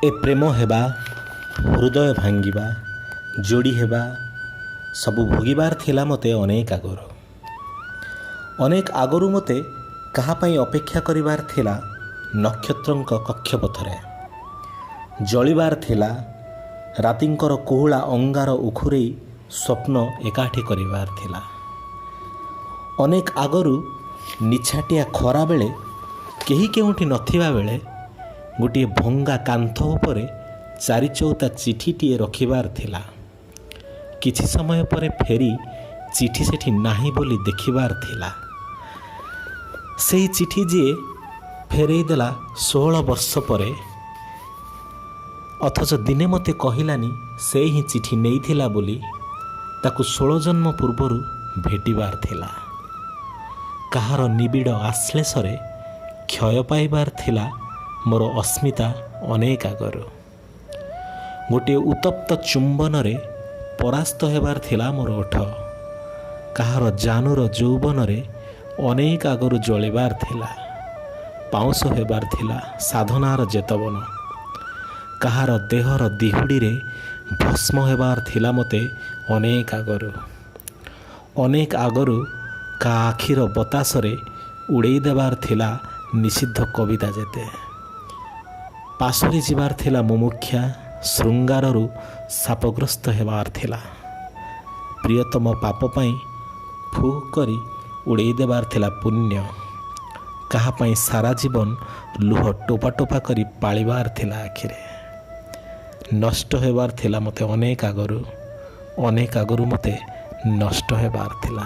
ए प्रेम हेबा हृदय भांगिबा जोड़ी हेबा सबू भोगिबार थिला मते अनेक आगरू मते कहापाई अपेक्षा करिबार थिला नक्षत्रंक कक्षपथरे जलिबार थिला रातिंकर कुहुला अंगार उखुरेई स्वप्न एकाठी करिबार थिला। अनेक आगरू निछाटिया खरा बेले केही केउंठी नथिबा बेले गोटे भंगा कांथ उपरे चारि चौता चिठीटीए रखिबार थिला। किछि समय परे फेरी चिठी सेठी नाही बोली देखिबार थिला। सेही चिठी जी फेरई देला 16 वर्ष परे, अथच दिने मते कहिलानी से ही चिठी नहीं थिला बोली ताकू 16 जन्म पूर्वरु भेटिबार थिला। कहार निबिड़ आश्लेषरे क्षय पाइबार थिला मोर अस्मिता अनेक आगरू। गोटे उत्तप्त चुंबन रे परास्त हेबार थिला मोर ओठ। कहार जानूर जौबन रे अनेक आगरू जलिबार थिला। पाउंस हेबार थिला साधनार जेतबन। कहार देहर दिहुड़ी रे भस्म हेबार थिला मते अनेक आगरू। अनेक आगरू का आखिर बतासरे उड़ेई देबार थिला निषिद्ध कविता जेते। पासरी जीवार थिला मुमुक्षा श्रृंगाररू सापग्रस्त हेबार थिला। प्रियतम पाप पाई फू करी उड़ेई देबार थिला पुण्य। कहा पाई सारा जीवन लुह टोपा टोपा करी पालिबार थिला। आखिरे नष्ट हेबार थिला मते अनेक आगरू मते नष्ट हेबार थिला।